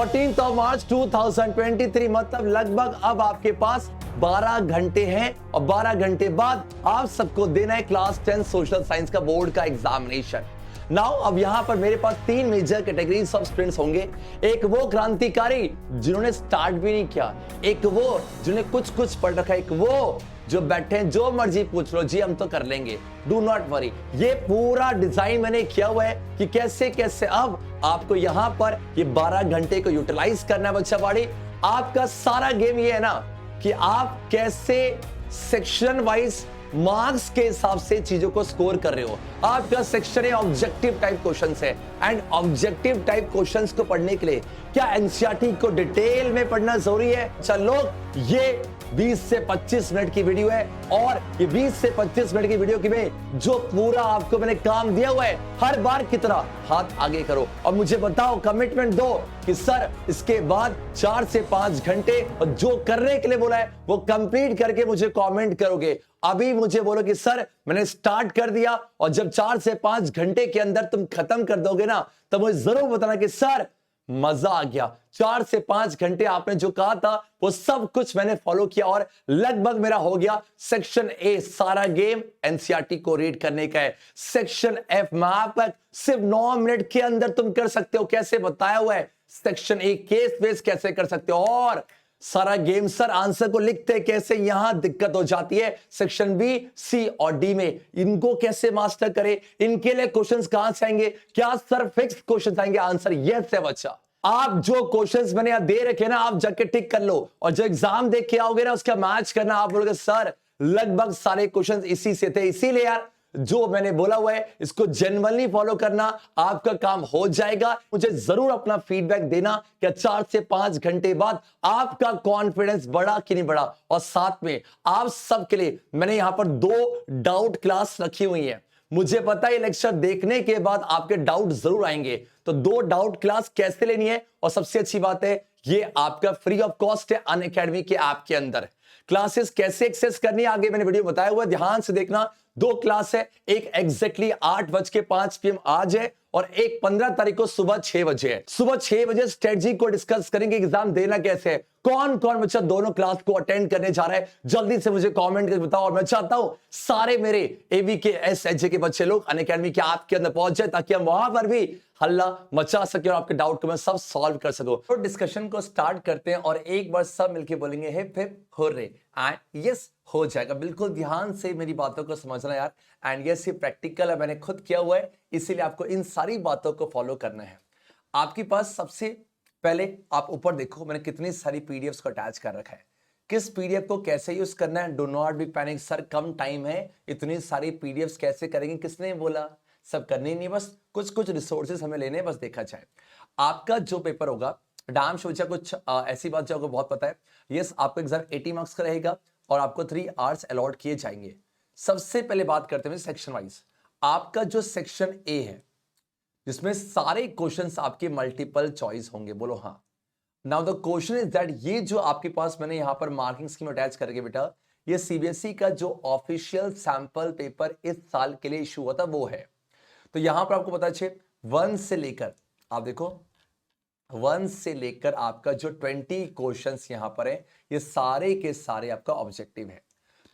14 मार्च 2023 मतलब लगभग अब आपके पास 12 घंटे हैं और 12 घंटे बाद आप सबको देना है क्लास 10 सोशल साइंस का बोर्ड का एग्जामिनेशन। नाउ अब यहां पर मेरे पास 3 मेजर कैटेगरीज ऑफ स्टूडेंट्स होंगे। एक वो क्रांतिकारी जिन्होंने स्टार्ट भी नहीं किया, एक वो जिन्होंने कुछ कुछ पढ़ रखा है, एक वो जो बैठे हैं जो मर्जी पूछ लो जी हम तो कर लेंगे, डू नॉट वरी। ये पूरा डिजाइन मैंने किया हुआ है कि कैसे कैसे अब आपको यहां पर ये 12 घंटे को यूटिलाइज करना है। बच्चा बाड़ी आपका सारा गेम ये है ना कि आप कैसे सेक्शन वाइज मार्क्स के हिसाब से चीजों को स्कोर कर रहे हो। आपका सेक्शन है ऑब्जेक्टिव टाइप क्वेश्चंस है एंड ऑब्जेक्टिव टाइप क्वेश्चंस को पढ़ने के लिए क्या एनसीईआरटी को डिटेल में पढ़ना जरूरी है? चलो ये 20 से 25 मिनट की वीडियो है और ये 20 से 25 मिनट की वीडियो की में जो पूरा आपको मैंने काम दिया हुआ है हर बार की तरह हाथ आगे करो और मुझे बताओ, कमिटमेंट दो कि सर इसके बाद 4 से 5 घंटे और जो करने के लिए बोला है वो कंप्लीट करके मुझे कमेंट करोगे। अभी मुझे बोलो कि सर मैंने स्टार्ट कर दिया और जब 4 से 5 घंटे के अंदर तुम खत्म कर दोगे ना तो मुझे जरूर बताना कि सर मजा आ गया। 4 से 5 घंटे आपने जो कहा था वो सब कुछ मैंने फॉलो किया और लगभग मेरा हो गया। सेक्शन ए सारा गेम एनसीईआरटी को रीड करने का है। सेक्शन एफ में सिर्फ 9 मिनट के अंदर तुम कर सकते हो, कैसे बताया हुआ है। सेक्शन ए केस बेस कैसे कर सकते हो और सारा गेम सर आंसर को लिखते कैसे, यहां दिक्कत हो जाती है। सेक्शन बी सी और डी में इनको कैसे मास्टर करें, इनके लिए क्वेश्चंस कहां से आएंगे, क्या सर फिक्स क्वेश्चंस आएंगे? आंसर यस है बच्चा। आप जो क्वेश्चंस मैंने यहां दे रखे ना आप जाके टिक कर लो और जो एग्जाम देख के आओगे ना उसका मैच करना। आप बोलोगे सर लगभग सारे क्वेश्चंस इसी से थे, इसीलिए यार जो मैंने बोला हुआ है इसको जेन्युइनली फॉलो करना, आपका काम हो जाएगा। मुझे जरूर अपना फीडबैक देना कि 4 से 5 घंटे बाद आपका कॉन्फिडेंस बढ़ा कि नहीं बढ़ा। और साथ में आप सबके लिए मैंने यहां पर 2 डाउट क्लास रखी हुई है। मुझे पता है लेक्चर देखने के बाद आपके डाउट जरूर आएंगे, तो 2 डाउट क्लास कैसे लेनी है और सबसे अच्छी बात है ये आपका फ्री ऑफ कॉस्ट है अनअकैडमी के ऐप के अंदर। क्लासेस कैसे एक्सेस करनी है आगे मैंने वीडियो बताया हुआ है, ध्यान से देखना। 2 क्लास है, एक एग्जैक्टली 8:05 PM आज है और एक 15 तारीख को सुबह 6 बजे है। सुबह 6 बजे स्ट्रेटजी को डिस्कस करेंगे, एग्जाम देना कैसे है, कौन कौन बच्चा दोनों क्लास को अटेंड करने जा रहा है जल्दी से मुझे कमेंट करके बताओ। और मैं चाहता हूं सारे मेरे एवी के एसएचजे के बच्चे लोग अनअकैडमी के ऐप के अंदर पहुंच जाए ताकि हम वहां पर भी हल्ला मचा सके और आपके डाउट को मैं सब सॉल्व कर सकूं। तो डिस्कशन को स्टार्ट करते हैं और एक बार सब मिलके बोलेंगे hip hip hurray and yes हो जाएगा। बिल्कुल ध्यान से मेरी बातों को समझना यार। एंड यस ये प्रैक्टिकल है, मैंने खुद किया हुआ है, इसीलिए आपको इन सारी बातों को फॉलो करना है। आपके पास सबसे पहले आप ऊपर देखो मैंने कितनी सारी पीडीएफ्स को अटैच कर रखा है, किस पीडीएफ को कैसे यूज करना है। Do not be panic sir come time है, इतनी सारी पीडीएफ्स कैसे करेंगे, किसने बोला, सब करने नहीं, बस कुछ कुछ रिसोर्सेज हमें लेने, बस देखा जाए। आपका जो पेपर होगा डाम सोचा कुछ ऐसी बात जो आपको बहुत पता है, यस आपका एग्जाम 80 मार्क्स का रहेगा और आपको 3 आवर्स अलॉट किए जाएंगे। सबसे पहले बात करते हैं सेक्शन वाइज। आपका जो सेक्शन ए है जिसमें सारे क्वेश्चंस आपके मल्टीपल चॉइस होंगे, बोलो हाँ। Now the question is that ये जो आपके पास मैंने यहां पर मार्किंग स्कीम अटैच करके बेटा, ये सीबीएसई का जो ऑफिशियल सैंपल पेपर इस साल के लिए इशू हुआ था वो है। तो यहां पर आपको पता चले 1 से लेकर आप देखो 1 से लेकर आपका जो 20 क्वेश्चंस यहां पर है ये सारे के सारे आपका ऑब्जेक्टिव है।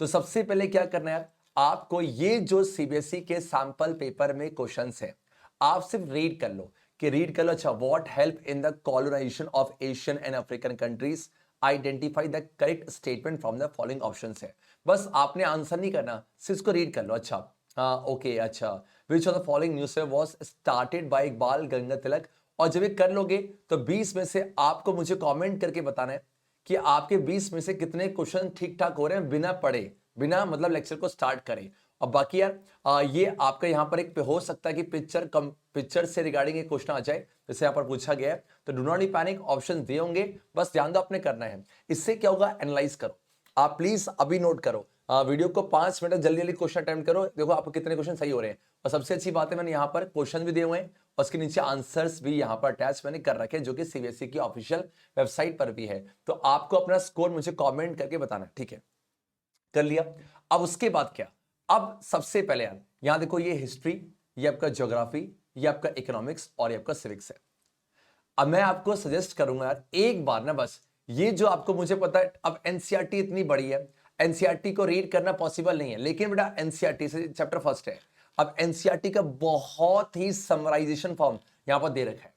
तो सबसे पहले क्या करना है आपको, ये जो सीबीएसई के सैंपल पेपर में क्वेश्चंस है आप सिर्फ रीड कर लो कि रीड कर लो। अच्छा, what help in the colonization of Asian and African countries, identify the correct statement from the following options है। बस आपने आंसर नहीं करना, सिर्फ इसको रीड कर लो। अच्छा हाँ ओके, अच्छा which of the following newspaper was started by Iqbal Ganga Tilak. और जब ये कर लोगे तो 20 में से आपको मुझे कमेंट करके बताना है कि आपके 20 में से कितने क्वेश्चन ठीक ठाक हो रहे हैं बिना पढ़े, बिना मतलब लेक्चर को स्टार्ट करें। और बाकी यार ये आपका यहाँ पर एक पे हो सकता है कि पिक्चर से रिगार्डिंग एक क्वेश्चन आ जाए, जैसे यहाँ पर पूछा गया है। तो do not be panic, option दिए होंगे, बस ध्यान दो आपने करना है। इससे क्या होगा एनालाइज करो आप, प्लीज अभी नोट करो। वीडियो को 5 मिनट जल्दी जल्दी क्वेश्चन अटेम्प्ट करो, देखो आपको कितने क्वेश्चन सही हो रहे हैं। और सबसे अच्छी बात है मैंने यहाँ पर क्वेश्चन भी दिए हुए हैं और उसके नीचे आंसर्स भी यहाँ पर अटैच मैंने कर रखे हैं जो कि सीबीएसई की ऑफिशियल वेबसाइट पर भी है। तो आपको अपना स्कोर मुझे कमेंट करके बताना, ठीक है? कर लिया। अब उसके बाद क्या, अब सबसे पहले यार यहां देखो ये हिस्ट्री, ये आपका ज्योग्राफी, ये आपका इकोनॉमिक्स और ये आपका सिविक्स है। अब मैं आपको सजेस्ट करूंगा यार, एक बार ना बस ये जो आपको, मुझे पता है अब एनसीईआरटी इतनी बड़ी है, एनसीईआरटी को रीड करना पॉसिबल नहीं है, लेकिन बेटा एनसीईआरटी से चैप्टर फर्स्ट है। अब एनसीईआरटी का बहुत ही समराइजेशन फॉर्म यहां पर दे रखा है,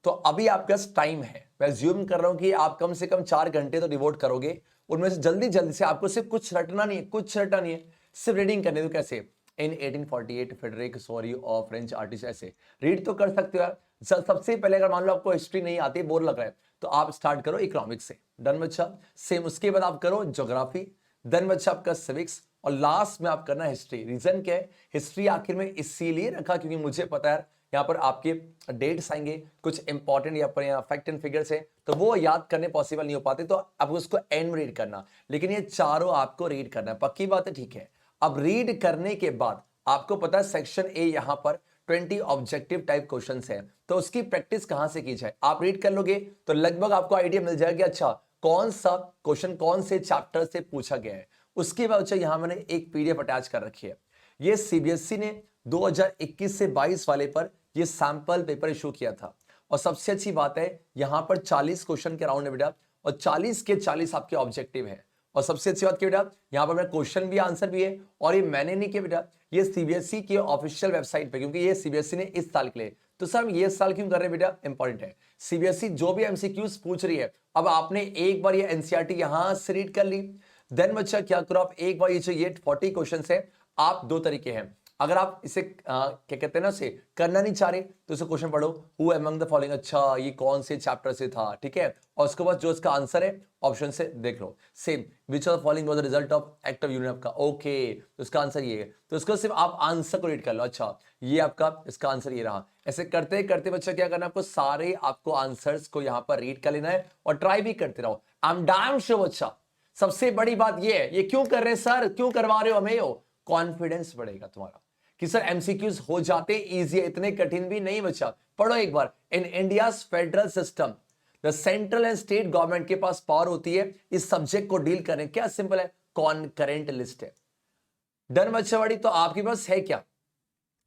तो अभी आपके पास टाइम है। मैं ज्यूम कर रहा हूं कि आप कम से कम 4 घंटे तो डिवोट करोगे, उनमें से जल्दी जल्दी से आपको सिर्फ कुछ रटना नहीं है, कुछ रटना नहीं है, सिर्फ रीडिंग करने दो। कैसे? इन 1848 फेडरिक सॉरी और फ्रेंच आर्टिस्ट, ऐसे रीड तो कर सकते हो यार। सबसे पहले अगर मान लो आपको हिस्ट्री नहीं आती, बोर लग रहा है, तो आप स्टार्ट करो इकोनॉमिक्स से, डन बच्चा। सेम उसके बाद आप करो ज्योग्राफी, देन बच्चा आपका सिविक्स, और लास्ट में आप करना हिस्ट्री। रीजन क्या है? हिस्ट्री आखिर में इसीलिए रखा क्योंकि मुझे पता है यहाँ पर आपके डेट्स आएंगे, कुछ इंपॉर्टेंट यहाँ पर यहाँ फैक्ट एंड फिगर्स है, तो वो याद करने पॉसिबल नहीं हो पाते, तो अब उसको एंड में रीड करना, लेकिन ये चारों आपको रीड करना है, पक्की बात है, ठीक है। अब रीड करने के बाद आपको पता है सेक्शन ए यहाँ पर 20 ऑब्जेक्टिव टाइप क्वेश्चंस है, तो उसकी प्रैक्टिस कहां से की जाए? आप रीड कर लोगे तो लगभग आपको आइडिया मिल जाएगा, अच्छा कौन सा क्वेश्चन कौन से चैप्टर से पूछा गया है। उसके बाद अच्छा यहां मैंने एक पीडीएफ अटैच कर रखी है, ये सीबीएसई ने 2021 से 22 वाले पर ये सैंपल पेपर इशू किया था, और सबसे अच्छी बात है यहां पर 40 क्वेश्चन के राउंड है बेटा, और 40 के 40 आपके ऑब्जेक्टिव है। और सबसे अच्छी बात क्या बेटा, यहां पर मेरा क्वेश्चन भी आंसर भी है, और ये मैंने नहीं किया बेटा, ये सीबीएसई के ऑफिशियल वेबसाइट पे, क्योंकि ये सीबीएसई ने इस साल के लिए, तो सर ये साल क्यों कर रहे हैं बेटा? इंपॉर्टेंट है, सीबीएसई जो भी एमसीक्यूज पूछ रही है, अब आपने एक बार ये एनसीईआरटी यहां से रीड कर ली, देन बच्चा क्या करो, आप एक बार ये 40 क्वेश्चन है, आप दो तरीके हैं, अगर आप इसे क्या कहते हैं ना, उसे करना नहीं चाह रहे तो इसे क्वेश्चन पढ़ो, हु अमंग द फॉलोइंग, अच्छा ये कौन से चैप्टर से था, ठीक है, और उसके बाद जो इसका आंसर है ऑप्शन से देख लो। Same which of the following was the result of act of union आपका, ओके तो इसका आंसर ये है, तो इसको सिर्फ आप आंसर को रीड कर लो, अच्छा ये आपका इसका आंसर ये रहा। ऐसे करते करते बच्चा क्या करना है, आपको सारे आपको आंसर्स को यहाँ पर रीड कर लेना है और ट्राई भी करते रहो। आई एम डैम श्योर बच्चा, सबसे बड़ी बात ये है, ये क्यों कर रहे हैं सर, क्यों करवा रहे हो हमें, कॉन्फिडेंस बढ़ेगा तुम्हारा कि सर एमसीक्यूज हो जाते इजी है, इतने कठिन भी नहीं बच्चा। पढ़ो एक बार, in India federal system the central and state government के पास पावर होती है इस सब्जेक्ट को डील करने, क्या सिंपल है, कॉन्करेंट लिस्ट है। डन बच्चावाड़ी, तो आपके पास है क्या?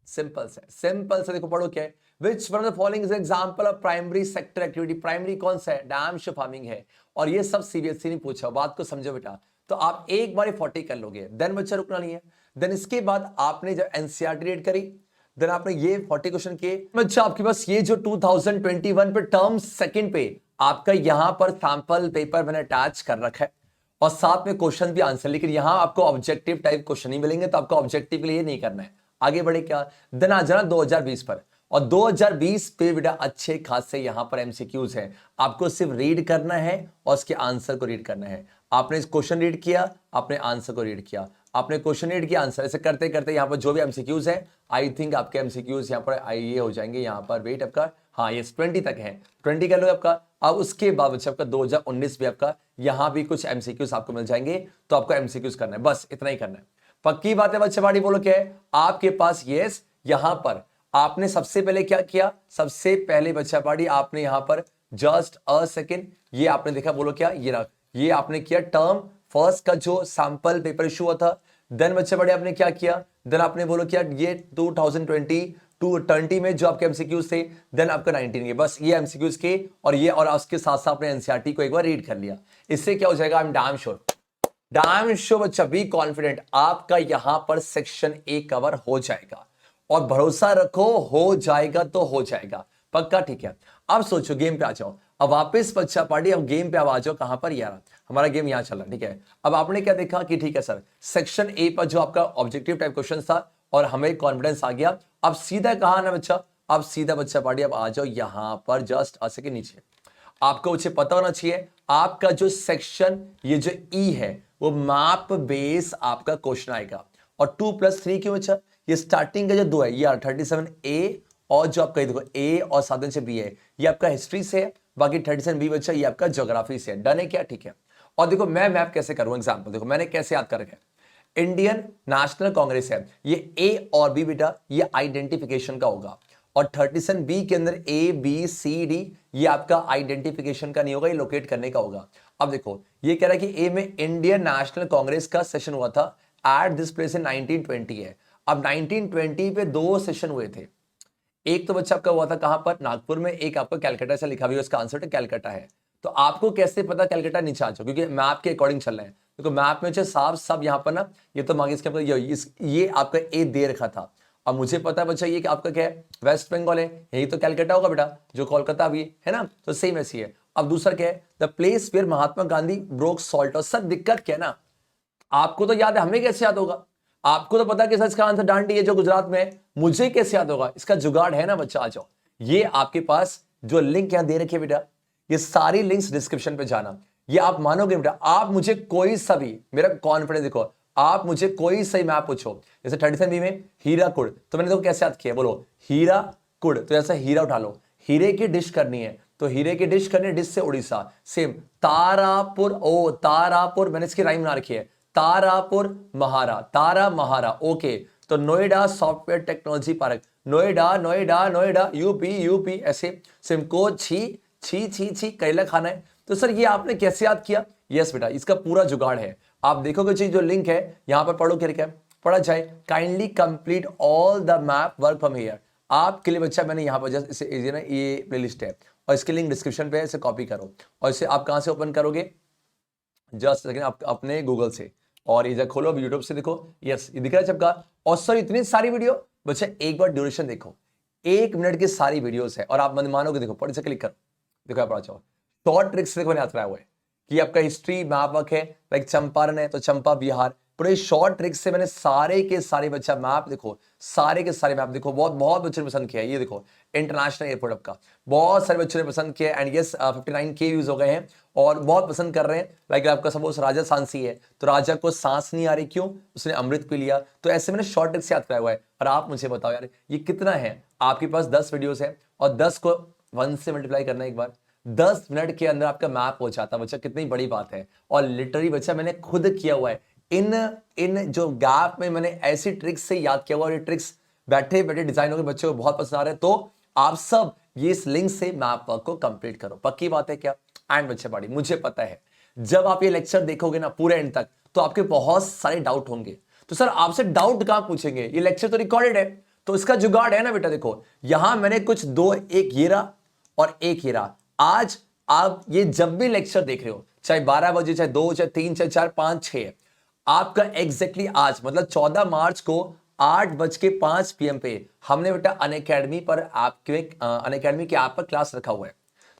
सिंपल से देखो, पढ़ो क्या है, which one of the following is example of primary sector activity, primary कौन सा है, डैम श्योर फार्मिंग है, और ये सब सीबीएसई ने पूछा, बात को समझो बेटा। तो आप एक बार 40 कर लोगे, देन बच्चा रुकना नहीं है, देन इसके बाद आपने जब एनसीईआरटी रीड करी, देन आपने ये 40 क्वेश्चन किए, बच्चा आपके पास ये जो 2021 पे टर्म सेकंड पे आपका यहां पर सैंपल पेपर मैंने अटैच कर रखा है, और साथ में क्वेश्चन भी आंसर, लेकिन यहां आपको ऑब्जेक्टिव टाइप क्वेश्चन ही मिलेंगे, तो आपको ऑब्जेक्टिव के लिए नहीं करना है। आगे बढ़े क्या, देन आ जाना 2020 पर, और 2020 पे बेटा अच्छे खासे यहां पर एमसीक्यूज है, आपको सिर्फ रीड करना है और उसके आंसर को रीड करना है। आपने इस क्वेश्चन रीड किया, आपने आंसर को रीड किया, आपने क्वेश्चन रीड किया, आंसर, ऐसे करते करते यहां पर जो भी एमसीक्यूज है, आई थिंक आपके एमसीक्यूज यहां पर ये हो जाएंगे, यहां पर वेट आपका, हाँ ये 20 तक है, 20 कर लो आपका। अब उसके बाद बच्चा आपका 2019 भी आपका यहां भी कुछ एमसीक्यूज आपको मिल जाएंगे, तो आपको एमसीक्यूज करना है, बस इतना ही करना है। पक्की बात है बच्चा बाड़ी, बोलो क्या है आपके पास, यस यहां पर आपने सबसे पहले क्या किया, सबसे पहले बच्चा पाड़ी आपने यहां पर जस्ट अ सेकेंड, ये आपने देखा, बोलो क्या, ये आपने किया टर्म फर्स्ट का जो सैंपल पेपर इशू हुआ था, देन बच्चा बड़े आपने क्या किया, देन आपने बोलो क्या, ये 2020 में जो आपके एमसीक्यूज थे, देन आपका 19 के, बस ये एमसीक्यूज के, और ये, और उसके साथ साथ आपने एनसीईआरटी को एक बार रीड कर लिया। इससे क्या हो जाएगा, आई एम डैम श्योर बच्चा, बी कॉन्फिडेंट, आपका यहां पर सेक्शन ए कवर हो जाएगा, और भरोसा रखो हो जाएगा तो हो जाएगा पक्का, ठीक है। अब सोचो गेम पे आ जाओ, अब वापस बच्चा पार्टी, अब गेम पे अब आ जाओ, कहां पर, यार हमारा गेम यहां चल रहा है, ठीक है। अब आपने क्या देखा कि ठीक है सर, सेक्शन ए पर जो आपका ऑब्जेक्टिव टाइप क्वेश्चन था और हमें कॉन्फिडेंस आ गया, अब सीधा कहा ना बच्चा, अब सीधा बच्चा पार्टी अब आ जाओ यहां पर जस्ट ऐसे के नीचे, आपको उसे पता होना चाहिए आपका जो सेक्शन ये जो ई है वो मैप बेस आपका क्वेश्चन आएगा, और 2+3 क्यों बच्चा, ये स्टार्टिंग का जो 2 है ये 37A, और जो आपका देखो ए और साधन से बी है ये आपका हिस्ट्री से है, बाकी 37B बच्चा ये आपका ज्योग्राफी से है, डन है क्या, ठीक है। और देखो मैं मैप कैसे करूं, एग्जांपल देखो मैंने कैसे याद कर रखा है, इंडियन नेशनल कांग्रेस है, ये ए और बी बेटा ये आइडेंटिफिकेशन का होगा, और 37B के अंदर ABCD ये आपका आइडेंटिफिकेशन का नहीं होगा, ये लोकेट करने का होगा। अब देखो ये कह रहा है कि ए में इंडियन नेशनल कांग्रेस का सेशन हुआ था एट दिस प्लेस इन 1920 है, अब 1920 पे 2 सेशन हुए थे, एक तो बच्चा आपका हुआ था कहां पर, नागपुर में, एक आपका कैलकाटा से लिखा हुआ है, उसका आंसर तो कैलकाटा है। तो आपको कैसे पता कैलकाटा नीचे आ जाओ, क्योंकि मैप के अकॉर्डिंग चल रहे हैं। देखो मैप में साफ सब यहाँ पर ना, ये तो मांगे इसके ये आपका ए दे रखा था। अब मुझे पता है बच्चा ये कि आपका क्या है, वेस्ट बंगाल है, यही तो कैलकाटा होगा बेटा, जो कोलकाता भी है ना, तो सेम ऐसी है। अब दूसरा क्या है, the place where Mahatma Gandhi broke salt. और सर दिक्कत क्या है ना, आपको तो याद है, हमें कैसे याद होगा? आपको तो पता है कि सर इसका आंसर डांडी है जो गुजरात में है, मुझे कैसे याद होगा? इसका जुगाड़ है ना बच्चा, आ जाओ। ये आपके पास जो लिंक यहां दे रखे है बेटा, ये सारी लिंक्स डिस्क्रिप्शन पे जाना। ये आप मानोगे बेटा, आप मुझे कोई सा भी, मेरा कॉन्फिडेंस देखो, आप मुझे कोई सही मैप पूछो, जैसे 37B में हीराकुड, तो मैंने देखो कैसे याद किया, बोलो हीराकुड, तो ऐसा हीरा उठा लो, हीरे की डिश करनी है, तो हीरे की डिश करनी है, डिश से उड़ीसा, सेम तारापुर, ओ तारापुर, मैंने इसकी राइम बना रखी है, तारापुर महारा, तारा महारा, ओके। तो Noida software technology park, Noida Noida Noida, UP UP, ऐसे सिमको छी छी छी छी, करेला खाना है। तो सर ये आपने कैसे याद किया? यस बेटा, इसका पूरा जुगाड़ है। आप देखोगे जी जो लिंक है यहां पर, पढ़ो क्या है, पढ़ा जाए, kindly complete all the map work from here. आपके लिए बच्चा मैंने यहां पर जस्ट इसे ना, ये प्लेलिस्ट है और इसकी लिंक डिस्क्रिप्शन पे है, इसे कॉपी करो और इसे आप कहां से ओपन करोगे, जस्ट सेकंड, आप अपने गूगल से, और इधर खोलो यूट्यूब से, देखो यस ये दिख रहा है सबका। और सर इतनी सारी वीडियो बच्चा, एक बार ड्यूरेशन देखो, 1 मिनट की सारी वीडियोस है, और आप मानोगे, देखो पढ़ से क्लिक करो, देखो आप पढ़ा चाहो, शॉर्ट ट्रिक्स देखो मैंने आता हुआ है कि आपका हिस्ट्री मैप वर्क है, लाइक चंपारण है तो चंपा बिहार, पूरे शॉर्ट ट्रिक्स से मैंने सारे के सारे बच्चा मैप देखो, सारे के सारे मैप देखो, बहुत बहुत बच्चों ने पसंद किया है। ये देखो इंटरनेशनल एयरपोर्ट आपका, बहुत सारे बच्चों ने पसंद किया, एंड यस 59K व्यूज हो गए हैं और बहुत पसंद कर रहे हैं। लाइक आपका सपोज राजा सांसी है, तो राजा को सांस नहीं आ रही, क्यों? उसने अमृत पी लिया। तो ऐसे मैंने शॉर्ट ट्रिक्स याद कराया हुआ है। और आप मुझे बताओ यार, ये कितना है? आपके पास 10 वीडियोस है और 10 को 1 से मल्टीप्लाई करना एक बार, 10 मिनट के अंदर आपका मैप हो जाता बच्चा, कितनी बड़ी बात है। और लिटरली बच्चा मैंने खुद किया हुआ है, इन जो गैप में मैंने ऐसी ट्रिक्स से याद किया हुआ, और ये ट्रिक्स बैठे बैठे डिजाइन हो गए, बच्चों को बहुत पसंद आ रहे हैं। तो आप सब ये इस लिंक से मैप वर्क को कंप्लीट करो, पक्की बात है क्या? एंड बच्चे पाड़ी, मुझे पता है जब आप ये लेक्चर देखोगे ना पूरे एंड तक, तो आपके बहुत सारे डाउट होंगे। तो सर आपसे डाउट कहां पूछेंगे, ये लेक्चर तो रिकॉर्डेड है, तो इसका जुगाड़ है ना बेटा। देखो यहां मैंने कुछ दो, एक ये रहा और एक ये रहा। आज आप ये जब भी लेक्चर देख रहे हो, चाहे 12 बजे, चाहे 2, चाहे 3, चाहे 4, 5, 6, आपका एग्जैक्टली आज मतलब 14 मार्च को 8:05 PM पे हमने बेटा अनअकैडमी पर आपके अनअकैडमी के ऐप पर क्लास रखा हुआ है।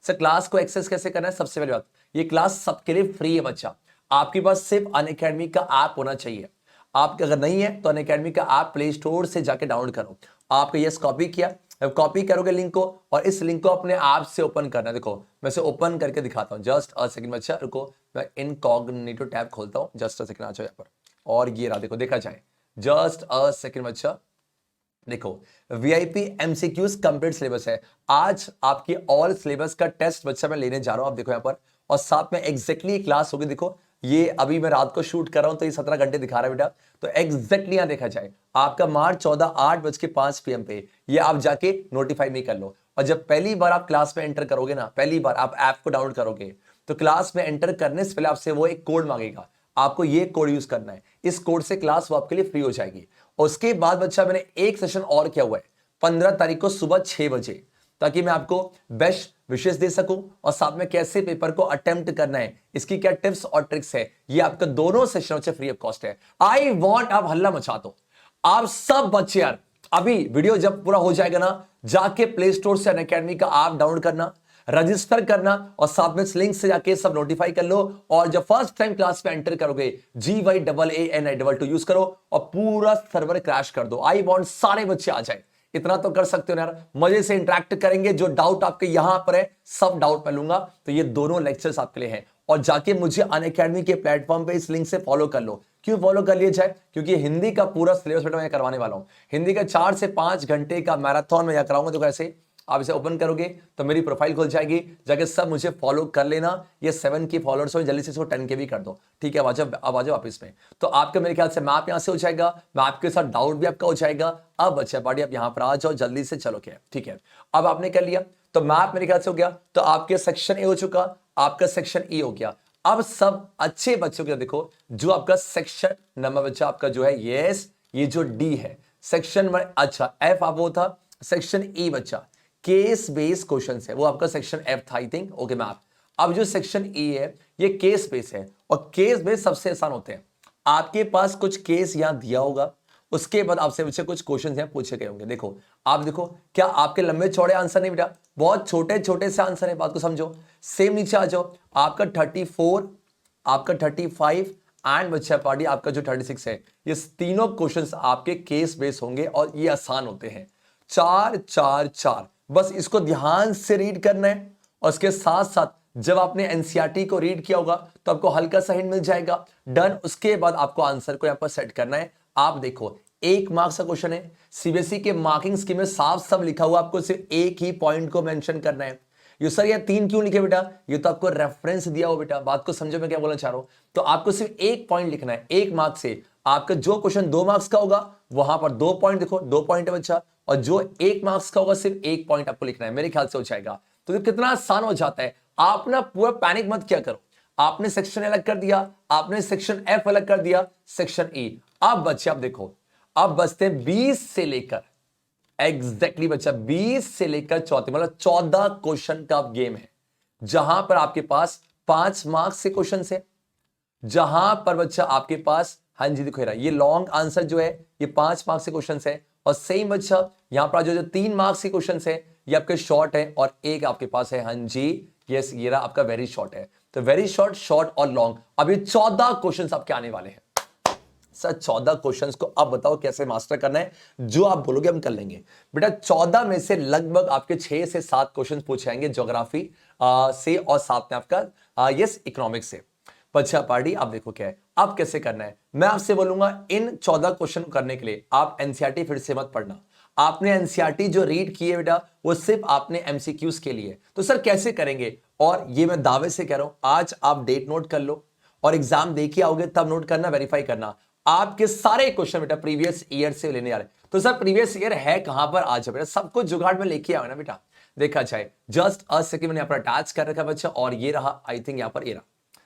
सर क्लास को एक्सेस कैसे करना है? सबसे पहले बात, ये क्लास सबके लिए फ्री है बच्चा। आपके पास सिर्फ अनअकैडमी का ऐप होना चाहिए। आपके अगर नहीं है तो अनअकैडमी का ऐप प्ले स्टोर से जाके डाउनलोड करो। आपको यस कॉपी किया, कॉपी करोगे लिंक को, और इस लिंक को अपने ऐप से ओपन करना है। देखो मैं इसे ओपन करके दिखाता हूं, जस्ट अ सेकंड बच्चा, रुको मैं इनकॉग्निटो टैब खोलता हूं, जस्ट अ सेकंड, आ जाओ यहाँ पर। और ये रहा, देखो देखा जाए, जस्ट अ सेकंड बच्चा, देखो वीआईपी एमसीक्यूज कंप्लीट सिलेबस है। आज आपकी ऑल सिलेबस का टेस्ट बच्चा मैं लेने जा रहा हूं, आप देखो यहाँ पर, और साथ में एग्जैक्टली क्लास होगी। देखो ये अभी मैं रात को शूट कर रहा हूं, तो ये 17 घंटे दिखा रहा है बेटा। तो एग्जैक्टली यहां देखा जाए आपका मार्च 14 8:05 PM पे, ये आप जाके नोटिफाई में कर लो। और जब पहली बार आप क्लास में एंटर करोगे ना, पहली बार आप ऐप को डाउनलोड करोगे, तो क्लास में एंटर करने से पहले आपसे वो एक कोड मांगेगा, आपको ये कोड यूज करना है। इस कोड से क्लास वो आपके लिए फ्री हो जाएगी। उसके बाद बच्चा मैंने एक सेशन और किया हुआ है 15 तारीख को सुबह 6 बजे, ताकि मैं आपको बेस्ट विशेष दे सकूं, और साथ में कैसे पेपर को अटेम्प्ट करना है, इसकी क्या टिप्स और ट्रिक्स है, ये आपका दोनों सेशनों से फ्री ऑफ कॉस्ट है। आई वांट आप हल्ला मचा दो, आप सब बच्चे यार, अभी वीडियो जब पूरा हो जाएगा ना, जाके प्ले स्टोर से अनअकैडमी का ऐप डाउनलोड करना, रजिस्टर करना, और साथ में लिंक से जाके सब नोटिफाई कर लो। और जब फर्स्ट टाइम क्लास में एंटर करोगे GYAANI22 यूज करो और पूरा सर्वर क्रैश कर दो। आई वांट सारे बच्चे आ जाए, इतना तो कर सकते हो यार, मजे से इंटरेक्ट करेंगे। जो डाउट आपके यहां पर है सब डाउट मैं लूंगा। तो ये दोनों लेक्चर्स आपके लिए हैं, और जाके मुझे अनअकैडमी के प्लेटफॉर्म पे इस लिंक से फॉलो कर लो। क्यों फॉलो कर लिया जाए? क्योंकि हिंदी का पूरा सिलेबस बेटा मैं करवाने वाला हूं। हिंदी का 4 से 5 घंटे का मैराथन में कराऊंगा। तो कैसे आप इसे ओपन करोगे तो मेरी प्रोफाइल खुल जाएगी, जाके सब मुझे फॉलो कर लेना। ये 7K फॉलोअर्स हो, जल्दी से इसको 10K भी कर दो, ठीक है? अब आ जाओ वापस में। तो आपके मेरे ख्याल से मैप यहां से हो जाएगा, मैप के साथ डाउट भी आपका हो जाएगा। अब अच्छा पार्टी आप यहां पर आ जाओ जल्दी से, चलो क्या, ठीक है? अब आपने कर लिया तो मैप मेरे ख्याल से हो गया। तो आपके सेक्शन ए हो चुका, आपका सेक्शन ई हो गया। अब सब अच्छे बच्चों के देखो, जो आपका सेक्शन नंबर बच्चा आपका जो है, यस ये जो डी है सेक्शन में, अच्छा एफ आप वो था, सेक्शन ई बच्चा केस बेस्ड क्वेश्चन है, वो आपका सेक्शन एफ था आई थिंक। ओके मैप, अब जो सेक्शन ई है ये केस बेस है, और केस बेस सबसे आसान होते हैं। आपके पास कुछ केस यहां दिया होगा, उसके बाद आपसे बच्चे कुछ क्वेश्चन यहां पूछे गए होंगे। देखो आप देखो, क्या आपके लंबे चौड़े आंसर नहीं बेटा, बहुत छोटे छोटे से आंसर है, बात को समझो। सेम नीचे आ जाओ, आपका 34, आपका 35 एंड बच्चा पार्टी आपका जो 36 है, ये तीनों क्वेश्चंस आपके केस बेस होंगे और ये आसान होते हैं। 4 4 4, बस इसको ध्यान से रीड करना है, और उसके साथ साथ जब आपने एनसीईआरटी को रीड किया होगा तो आपको हल्का सा हिंट मिल जाएगा। डन, उसके बाद आपको आंसर को यहां पर सेट करना है। आप देखो 1 मार्क्स का क्वेश्चन है, सीबीएसई के मार्किंग स्कीम में साफ सब लिखा हुआ, आपको सिर्फ एक ही पॉइंट को मेंशन करना है। ये सर ये 3 क्यों लिखे बेटा, ये तो आपको रेफरेंस दिया हो बेटा, बात को समझो मैं क्या बोलना चाह रहा हूं। तो आपको सिर्फ एक पॉइंट लिखना है, 1 मार्क से आपका जो क्वेश्चन 2 मार्क्स का होगा वहां पर 2 पॉइंट, देखो 2 पॉइंट है बच्चा, और जो 1 मार्क्स का होगा सिर्फ 1 पॉइंट आपको लिखना है। मेरे ख्याल से हो जाएगा। तो कितना आसान हो जाता है। आप ना पूरा पैनिक मत क्या करो, आपने सेक्शन अलग कर दिया, आपने सेक्शन एफ अलग कर दिया, सेक्शन ई। अब बच्चे आप देखो, अब बचते हैं 20 से लेकर एग्जैक्टली बच्चा 20 से लेकर 34, मतलब 14 क्वेश्चन का गेम है, जहां पर आपके पास 5 मार्क्स से क्वेश्चन है, जहां पर बच्चा आपके पास, हाँ जी देखो ये लॉन्ग आंसर जो है ये 5 मार्क्स से क्वेश्चन है, और सेम बच्चा यहां पर जो 3 मार्क्स के क्वेश्चन है ये आपके शॉर्ट है, और एक आपके पास है हाँ जी यस ये रहा आपका वेरी शॉर्ट है। तो वेरी शॉर्ट, शॉर्ट और लॉन्ग, अब ये 14 क्वेश्चन आपके आने वाले हैं। सर 14 क्वेश्चंस को अब बताओ कैसे मास्टर करना है, जो आप बोलोगे हम कर लेंगे बेटा। 14 में से लगभग आपके 6 से 7 क्वेश्चंस पूछे जाएंगे ज्योग्राफी से, और साथ में आपका यस इकोनॉमिक्स से। बच्चा पार्टी आप देखो क्या है, अब कैसे करना है, मैं आपसे बोलूंगा इन 14 क्वेश्चन करने के लिए आप एनसीईआरटी फिर से मत पढ़ना। आपने एनसीईआरटी जो रीड की है बेटा वो सिर्फ आपने एमसीक्यूज के लिए। तो सर कैसे करेंगे, और ये मैं दावे से कह रहा हूं, आज आप डेट नोट कर लो, और एग्जाम देखिए आओगे तब नोट करना, वेरीफाई करना। आपके सारे क्वेश्चन बेटा प्रीवियस ईयर से लेने आ रहे। तो सर प्रीवियस ईयर है कहां पर, आज बेटा सब कुछ जुगाड़ में लेके आओ ना बेटा। देखा जाए जस्ट अ सेकंड, मैंने यहां पर अटैच कर रखा बच्चा, और ये रहा आई थिंक यहां पर ये रहा,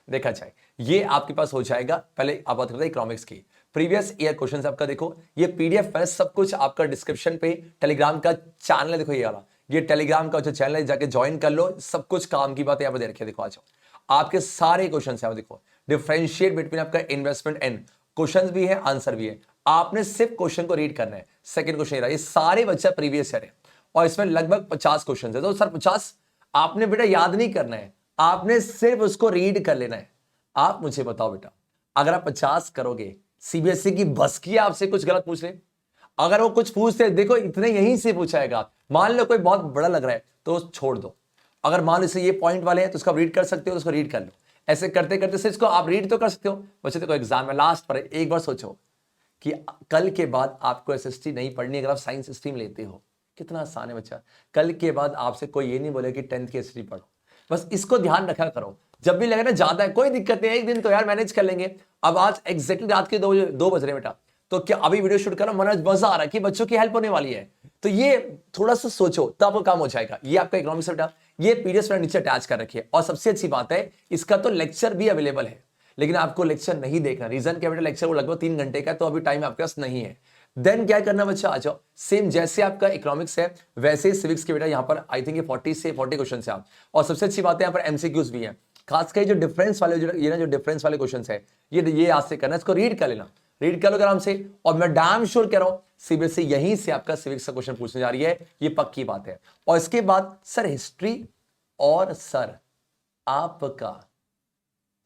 देखा जाए ये आपके पास हो जाएगा। पहले आप बात करते हैं इकोनॉमिक्स की, प्रीवियस ईयर क्वेश्चन आपका देखो, ये पीडीएफ है सब कुछ आपका डिस्क्रिप्शन पे, टेलीग्राम का चैनल है, देखो ये वाला, ये टेलीग्राम का जो चैनल है जाके ज्वाइन कर लो, सब कुछ काम की बात यहाँ पर दे रखी है। देखो आ जाओ, आपके सारे क्वेश्चन है देखो, डिफरेंशिएट बिटवीन आपका इन्वेस्टमेंट एंड, क्वेश्चन भी है आंसर भी है, आपने सिर्फ क्वेश्चन को रीड करना है। सेकंड क्वेश्चन ये सारे बच्चा प्रीवियस ईयर है, और इसमें लगभग 50 क्वेश्चन है। तो सर 50 आपने बेटा याद नहीं करना है, आपने सिर्फ उसको रीड कर लेना है। आप मुझे बताओ बेटा, अगर आप 50 करोगे, सीबीएसई की बस की आपसे कुछ गलत पूछ ले, अगर वो कुछ पूछते देखो इतने यहीं से पूछाएगा, मान लो कोई बहुत बड़ा लग रहा है तो छोड़ दो, अगर मान लो इसे ये पॉइंट वाले हैं तो उसको रीड कर सकते हो, तो उसको रीड कर लो। ऐसे करते करते से इसको आप रीड तो कर सकते हो। बच्चे देखो एग्जाम में लास्ट पर एक बार सोचो कि कल के बाद आपको एसएसटी नहीं पढ़नी, अगर आप साइंस स्ट्रीम लेते हो, कितना आसान है बच्चा। कल के बाद आपसे कोई ये नहीं बोले कि 10th की एसएसटी पढ़ो, बस इसको ध्यान रखा करो। जब भी लगे ना ज्यादा है कोई दिक्कत नहीं, एक दिन तो यार मैनेज कर लेंगे। अब आज एग्जैक्टली रात के 2 बज रहे बेटा, तो क्या अभी वीडियो शूट करो, मजा आ रहा है कि बच्चों की हेल्प होने वाली है, तो ये थोड़ा सा सोचो तब काम हो जाएगा। ये आपका इकोनॉमिक्स बेटा, ये पीडीएफ नीचे अटैच कर रखिए, और सबसे अच्छी बात है इसका तो लेक्चर भी अवेलेबल है, लेकिन आपको लेक्चर नहीं देखना। रीजन क्या बेटा, लेक्चर वो लगभग 3 घंटे का, तो अभी टाइम आपके पास नहीं है। देन क्या करना बच्चा, आ जाओ सेम जैसे आपका इकोनॉमिक्स है वैसे ही सिविक्स के बेटा, यहाँ पर आई थिंक 40 से 40 क्वेश्चन है आप, और सबसे अच्छी बात है यहाँ पर एमसीक्यूज भी है, खासकर जो डिफरेंस वाले जो डिफरेंस वाले क्वेश्चन है ये आज से करना, इसको रीड कर लेना, रीड कर लो आराम से। और मैं डैम श्योर कह रहा हूं सीबीएसई यहीं से आपका सिविक्स का क्वेश्चन पूछने जा रही है, ये पक्की बात है। और इसके बाद सर हिस्ट्री और सर आपका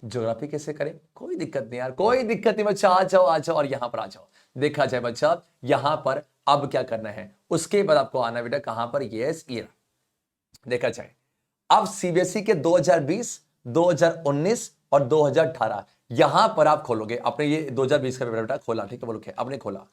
ज्योग्राफी कैसे करें, कोई दिक्कत नहीं यार, कोई दिक्कत नहीं बच्चा, आ जाओ और यहां पर आ जाओ। देखा जाए बच्चा यहां पर अब क्या करना है, उसके बाद आपको आना बेटा कहां पर, यस ईयर। देखा जाए अब सीबीएसई के 2020, 2019 और 2018 यहां पर आप खोलोगे अपने, ये 2020 का पेपर बेटा खोला, ठीक है बोलो क्या आपने खोला,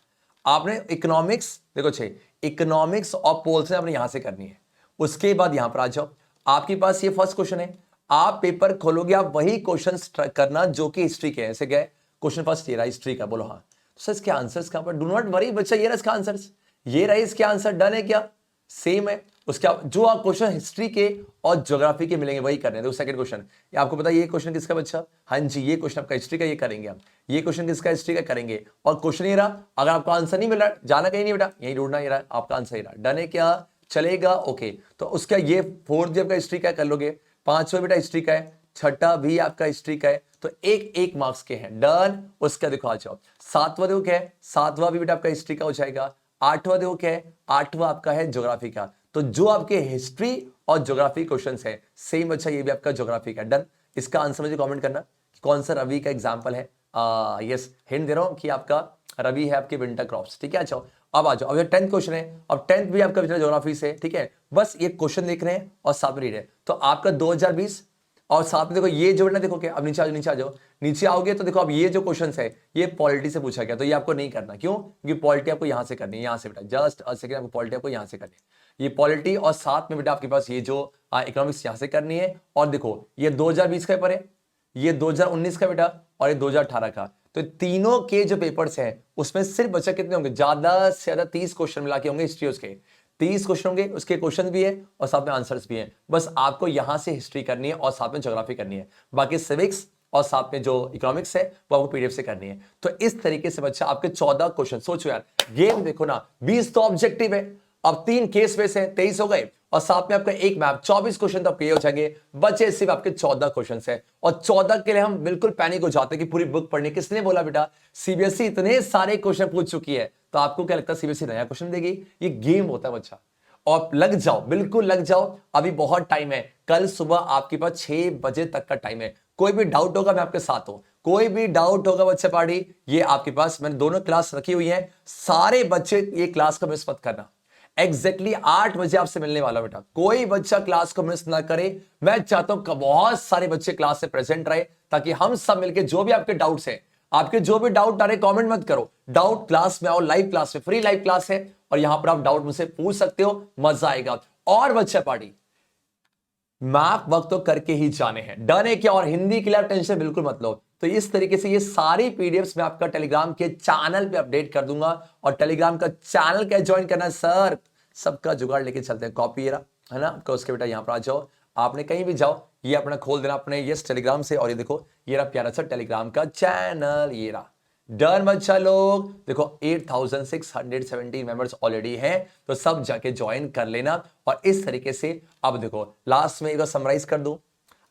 आपने इकोनॉमिक्स देखो 6 इकोनॉमिक्स और पोल्स आपने यहां से करनी है। उसके बाद यहां पर आ जाओ, आपके पास ये फर्स्ट क्वेश्चन है, आप पेपर खोलोगे, आप वही क्वेश्चन करना जो कि हिस्ट्री के, ऐसे गए क्वेश्चन फर्स्ट ये रहा हिस्ट्री का, बोलो हाँ। तो सर इसके आंसर्स कहां पर, डू नॉट वरी बच्चा, ये रहा इसका आंसर्स, ये रहा इसके आंसर, डन है क्या, सेम है। उसके जो आप क्वेश्चन हिस्ट्री के और ज्योग्राफी के मिलेंगे वही करने हैं। देखो सेकंड क्वेश्चन, आपको पता है ये क्वेश्चन किसका बच्चा, हाँ जी ये क्वेश्चन आपका हिस्ट्री का, ये करेंगे हम। ये क्वेश्चन किसका हिस्ट्री का करेंगे। और क्वेश्चन ये रहा, अगर आपका आंसर नहीं मिल रहा, जाना कहीं नहीं बेटा, यही ढूंढना, ये रहा आपका आंसर, ये रहा। डन है क्या, चलेगा, ओके। तो उसका ये फोर्थ भी आपका हिस्ट्री का कर लोगे, पांचवा बेटा हिस्ट्री का है, छठा भी आपका हिस्ट्री का है, तो एक एक मार्क्स के हैं। डन। उसका देखो आ जाओ, सातवां देखो क्या है, सातवां भी बेटा आपका हिस्ट्री का हो जाएगा। आठवां देखो क्या है, आठवां आपका है ज्योग्राफी का। तो जो आपके हिस्ट्री और ज्योग्राफी क्वेश्चंस है सेम, अच्छा ये भी आपका ज्योग्राफी का। डन। इसका आंसर मुझे कमेंट करना कि कौन सा रवि का एग्जांपल है। यस, हिंट दे रहा हूं कि आपका रवि है आपके विंटर क्रॉप्स, ठीक है। अच्छा अब आ जाओ, अब ये 10th क्वेश्चन है, अब 10th भी आपका ज्योग्राफी से, ठीक है। बस ये क्वेश्चन देख रहे हैं और साथ में रीड है। तो आपका 2020 और साथ में देखो ये जो ना, देखो क्या, अब नीचे आ जाओ, नीचे आ जाओ, नीचे आओगे तो देखो अब ये जो क्वेश्चन है ये पॉलिटी से पूछा गया, तो ये आपको नहीं करना। क्यों? क्योंकि पॉलिटी आपको यहां से करनी है, यहां से बेटा, जस्ट अ सेकंड, आपको पॉलिटी आपको यहां से करनी है, ये पॉलिटी। और साथ में बेटा आपके पास ये जो इकोनॉमिक्स यहां से करनी है। और देखो ये 2020 का पेपर है, ये 2019 का बेटा, और ये 2018 का। तो तीनों के जो पेपर्स हैं उसमें सिर्फ बच्चा कितने होंगे, ज्यादा से ज्यादा 30 क्वेश्चन मिला के होंगे हिस्ट्री उसके, 30 क्वेश्चन होंगे, उसके क्वेश्चन भी है और साथ में आंसर्स भी हैं। बस आपको यहां से हिस्ट्री करनी है और साथ में ज्योग्राफी करनी है, बाकी सिविक्स और साथ में जो इकोनॉमिक्स है वो आपको पीडीएफ से करनी है। तो इस तरीके से बच्चा आपके 14 क्वेश्चन, सोचो यार, गेम देखो ना, 20 तो ऑब्जेक्टिव है, अब 3 केस में से 23 हो गए, और साथ में आपका एक मैप, 24 क्वेश्चन तो आपके हो जाएंगे, बचे सिर्फ आपके 14 क्वेश्चन है। और 14 के लिए हम बिल्कुल पैनिक हो जाते हैं कि पूरी बुक पढ़नी, किसने बोला बेटा, सीबीएसई इतने सारे क्वेश्चन पूछ चुकी है, तो आपको क्या लगता है सीबीएसई नया क्वेश्चन देगी? ये गेम होता है बच्चा। और लग जाओ, बिल्कुल लग जाओ, अभी बहुत टाइम है, कल सुबह आपके पास 6 बजे तक का टाइम है। कोई भी डाउट होगा मैं आपके साथ हूं, कोई भी डाउट होगा बच्चे पार्टी, ये आपके पास मैंने दोनों क्लास रखी हुई है, सारे बच्चे ये क्लास को मिस मत करना। एग्जैक्टली 8 बजे आपसे मिलने वाला बेटा, कोई बच्चा क्लास को मिस ना करे। मैं चाहता हूं कि बहुत सारे बच्चे क्लास से प्रेजेंट रहे, ताकि हम सब मिलकर जो भी आपके डाउट्स हैं, आपके जो भी डाउट आ रहे, कमेंट मत करो, डाउट क्लास में आओ, लाइव क्लास में, फ्री लाइव क्लास है, और यहां पर आप डाउट मुझसे पूछ सकते हो, मजा आएगा। और बच्चा पार्टी, मैप वक्त तो करके ही जाने हैं, डन है क्या? और हिंदी के लिए आप टेंशन बिल्कुल मत लो। तो इस तरीके से ये सारी पीडीएफ्स मैं आपका टेलीग्राम के चैनल पे अपडेट कर दूंगा। और टेलीग्राम का चैनल क्या ज्वाइन करना है सर, सबका जुगाड़ लेके चलते हैं, कॉपी है ना आपका, उसके बेटा यहां पर आ जाओ, आपने कहीं भी जाओ, ये अपना खोल देना अपने ये टेलीग्राम से, और ये देखो ये रहा प्यारा सा टेलीग्राम का चैनल, ये रहा। डन बच्चा लोग, देखो 8617 मेंबर्स ऑलरेडी हैं, तो सब जाके ज्वाइन कर लेना। और इस तरीके से अब देखो लास्ट में एक बार समराइज कर दूं,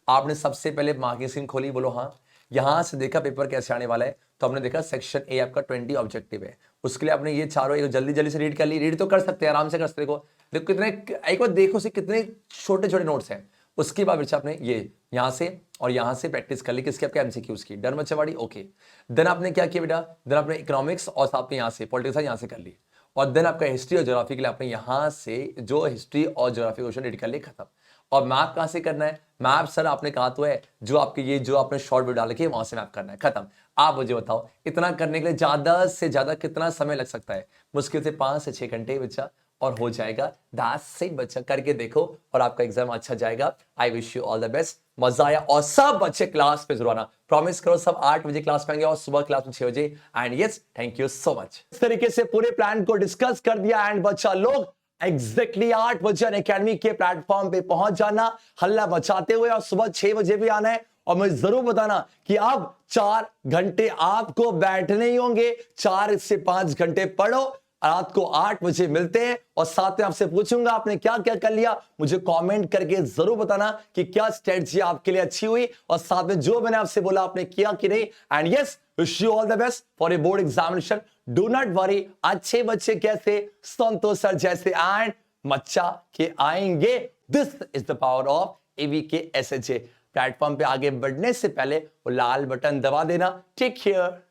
आपने सबसे पहले मार्किंग स्कीम खोली, बोलो हाँ, यहां से देखा पेपर कैसे आने वाला है, तो हमने देखा सेक्शन ए आपका 20 ऑब्जेक्टिव है, उसके लिए आपने ये चारों एक जल्दी जल्दी से रीड कर ली, रीड तो कर सकते हैं, आराम से कर सकते, देखो देखो कितने, एक बार देखो से कितने छोटे छोटे नोट्स हैं। उसके बाद बच्चा आपने ये यहां से और यहां से प्रैक्टिस कर ली, किसके आपके एमसीक्यूज की। डन बच्चा वाड़ी, ओके। देन आपने क्या किया बेटा, देन आपने इकोनॉमिक्स और साथ में यहां से पॉलिटिक्स यहां से कर ली, और देन आपका हिस्ट्री और ज्योग्राफी के लिए आपने यहां से जो हिस्ट्री और ज्योग्राफी क्वेश्चन रीड कर लिए, खत्म। और मैप कहां से करना है, मैप सर आपने कहा तो है, जो आपके ये जो आपने शॉर्ट वीडियो डाल के वहां से मैप करना है, खत्म। आप मुझे बताओ इतना करने के लिए ज्यादा से ज्यादा कितना समय लग सकता है? मुश्किल से 5 से 6 घंटे बच्चा, और हो जाएगा। दैट्स से बच्चा, करके देखो और आपका एग्जाम अच्छा जाएगा। I wish you all the best, मजा आया। और सब बच्चे क्लास पे जरूर आना, प्रॉमिस करो सब 8 बजे क्लास में आएंगे और सुबह क्लास में 6 बजे। And yes, thank you so much. इस तरीके से पूरे प्लान को डिस्कस कर दिया, एंड बच्चा लोग एग्जैक्टली 8 बजे अनअकैडमी के प्लेटफॉर्म पे पहुंच जाना, हल्ला मचाते हुए, और सुबह 6 बजे भी आना है। और मुझे जरूर बताना कि अब 4 घंटे आपको बैठने ही होंगे, 4 से 5 घंटे पढ़ो, रात को 8 बजे मिलते हैं। और साथ में आपसे पूछूंगा आपने क्या क्या कर लिया, मुझे कमेंट करके जरूर बताना कि क्या स्ट्रेटजी आपके लिए अच्छी हुई, और साथ में जो मैंने आपसे बोला आपने किया कि नहीं। And yes, wish you all the best for a board examination. Do not worry, अच्छे बच्चे कैसे, संतोष सर जैसे एंड मच्चा के आएंगे। This is the power of एवीके एसएचए। प्लेटफॉर्म पे आगे बढ़ने से पहले वो लाल बटन दबा देना। Take care.